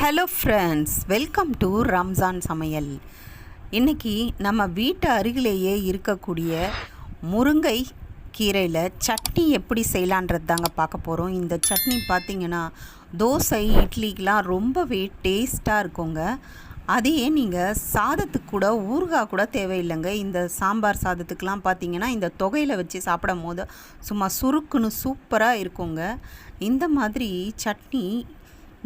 Hello friends, welcome to Ramzan சமையல். இன்றைக்கி நம்ம வீட்டு அருகிலேயே இருக்கக்கூடிய முருங்கை கீரையில் சட்னி எப்படி செய்யலான்றது தாங்க பார்க்க போகிறோம். இந்த சட்னி பார்த்திங்கன்னா தோசை இட்லிக்கெலாம் ரொம்பவே டேஸ்ட்டாக இருக்குங்க. அதையே நீங்கள் சாதத்துக்கு கூட ஊறுகாய் கூட தேவையில்லைங்க. இந்த சாம்பார் சாதத்துக்கெலாம் பார்த்திங்கன்னா இந்த தொகையில் வச்சு சாப்பிடும் போது சும்மா சுருக்குன்னு சூப்பராக இருக்குங்க. இந்த மாதிரி சட்னி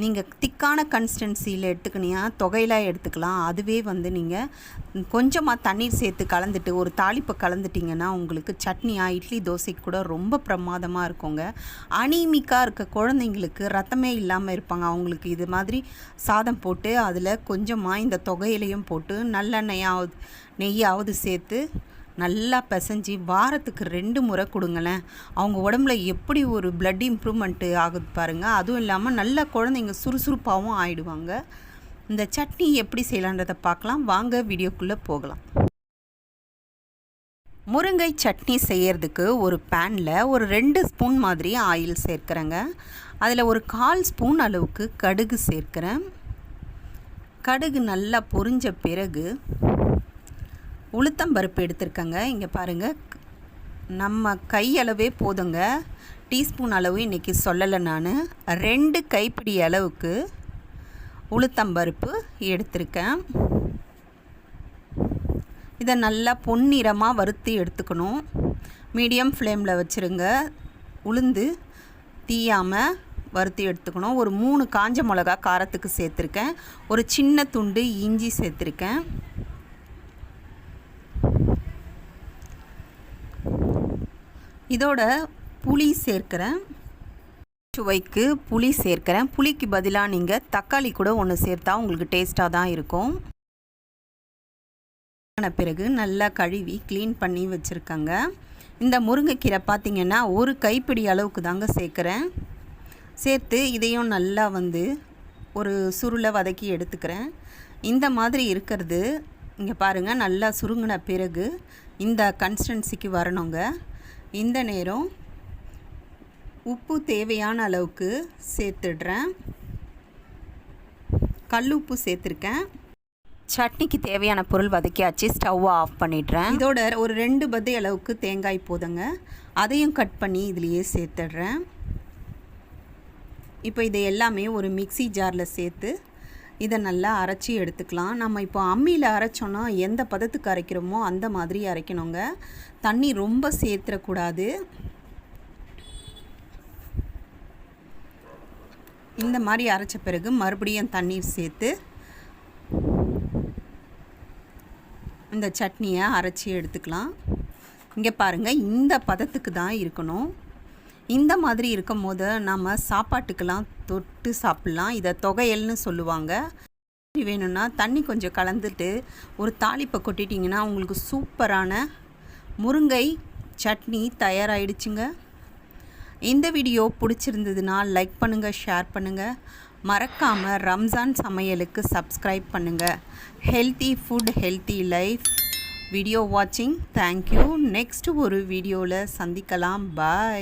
நீங்கள் திக்கான கன்சிஸ்டன்சியில் எடுத்துக்கினியா தொகையிலாக எடுத்துக்கலாம். அதுவே நீங்கள் கொஞ்சமாக தண்ணீர் சேர்த்து கலந்துட்டு ஒரு தாளிப்பை கலந்துட்டிங்கன்னா உங்களுக்கு சட்னியாக இட்லி தோசைக்கு கூட ரொம்ப பிரமாதமாக இருக்குங்க. அனீமிக்காக இருக்க குழந்தைங்களுக்கு ரத்தமே இல்லாமல் இருப்பாங்க. அவங்களுக்கு இது மாதிரி சாதம் போட்டு அதில் கொஞ்சமாக இந்த தொகையிலையும் போட்டு நெய்யாவது சேர்த்து நல்லா பிசைஞ்சி வாரத்துக்கு 2 முறை கொடுங்களேன். அவங்க உடம்புல எப்படி ஒரு பிளட் இம்ப்ரூவ்மெண்ட்டு ஆகுது பாருங்கள். அதுவும் இல்லாமல் நல்ல குழந்தைங்க சுறுசுறுப்பாகவும் ஆகிடுவாங்க. இந்த சட்னி எப்படி செய்யலான்றதை பார்க்கலாம் வாங்க, வீடியோக்குள்ளே போகலாம். முருங்கை சட்னி செய்கிறதுக்கு ஒரு பேனில் ஒரு 2 ஸ்பூன் மாதிரி ஆயில் சேர்க்குறேங்க. அதில் ஒரு 1/4 ஸ்பூன் அளவுக்கு கடுகு சேர்க்குறேன். கடுகு நல்லா பொரிஞ்ச பிறகு உளுத்தம்பருப்பு எடுத்துருக்கேங்க. இங்கே பாருங்கள், நம்ம கையளவே போதுங்க, டீஸ்பூன் அளவு இன்றைக்கி சொல்லலை. நான் 2 கைப்பிடி அளவுக்கு உளுத்தம்பருப்பு எடுத்திருக்கேன். இதை நல்லா பொன்னிறமாக வறுத்து எடுத்துக்கணும். மீடியம் ஃப்ளேமில் வச்சுருங்க. உளுந்து தீயாமல் வறுத்து எடுத்துக்கணும். ஒரு 3 காஞ்ச மிளகா காரத்துக்கு சேர்த்துருக்கேன். ஒரு சின்ன துண்டு இஞ்சி சேர்த்துருக்கேன். இதோட புளி சேர்க்கிறேன். சுவைக்கு புளி சேர்க்கிறேன். புளிக்கு பதிலாக நீங்கள் தக்காளி கூட ஒன்று சேர்த்தா உங்களுக்கு டேஸ்ட்டாக தான் இருக்கும். பிறகு நல்லா கழுவி க்ளீன் பண்ணி வச்சுருக்கேங்க. இந்த முருங்கைக்கீரை பார்த்திங்கன்னா ஒரு கைப்பிடி அளவுக்கு தாங்க சேர்க்குறேன். சேர்த்து இதையும் நல்லா ஒரு சுருளை வதக்கி எடுத்துக்கிறேன். இந்த மாதிரி இருக்கிறது இங்கே பாருங்கள், நல்லா சுருங்கின பிறகு இந்த கன்சிஸ்டன்சிக்கு வரணுங்க. இந்த நேரம் உப்பு தேவையான அளவுக்கு சேர்த்துடுறேன். கல்லுப்பு சேர்த்துருக்கேன். சட்னிக்கு தேவையான பொருள் வதக்கியாச்சு. ஸ்டவ்வை ஆஃப் பண்ணிடுறேன். இதோட ஒரு 2 பத்தை அளவுக்கு தேங்காய் போதுங்க. அதையும் கட் பண்ணி இதுலேயே சேர்த்துடுறேன். இப்போ இதை எல்லாமே ஒரு மிக்ஸி ஜாரில் சேர்த்து இதை நல்லா அரைச்சி எடுத்துக்கலாம். நம்ம இப்போ அம்மியில் அரைச்சோன்னா எந்த பதத்துக்கு அரைக்கிறோமோ அந்த மாதிரி அரைக்கணுங்க. தண்ணி ரொம்ப சேர்த்துடக்கூடாது. இந்த மாதிரி அரைச்ச பிறகு மறுபடியும் தண்ணீர் சேர்த்து இந்த சட்னியை அரைச்சி எடுத்துக்கலாம். இங்கே பாருங்கள், இந்த பதத்துக்கு தான் இருக்கணும். இந்த மாதிரி இருக்கும் போது நம்ம சாப்பாட்டுக்கெல்லாம் தொட்டு சாப்பிட்லாம். இதை தொகையல்னு சொல்லுவாங்க. வேணும்னா தண்ணி கொஞ்சம் கலந்துட்டு ஒரு தாளிப்பை கொட்டிட்டிங்கன்னா உங்களுக்கு சூப்பரான முருங்கை சட்னி தயாராகிடுச்சுங்க. இந்த வீடியோ பிடிச்சிருந்ததுன்னா லைக் பண்ணுங்கள், ஷேர் பண்ணுங்கள். மறக்காமல் ரம்ஜான் சமையலுக்கு சப்ஸ்கிரைப் பண்ணுங்கள். Healthy food, healthy life. Video வாட்சிங் தேங்க்யூ. நெக்ஸ்ட் ஒரு வீடியோவில் சந்திக்கலாம். பாய்.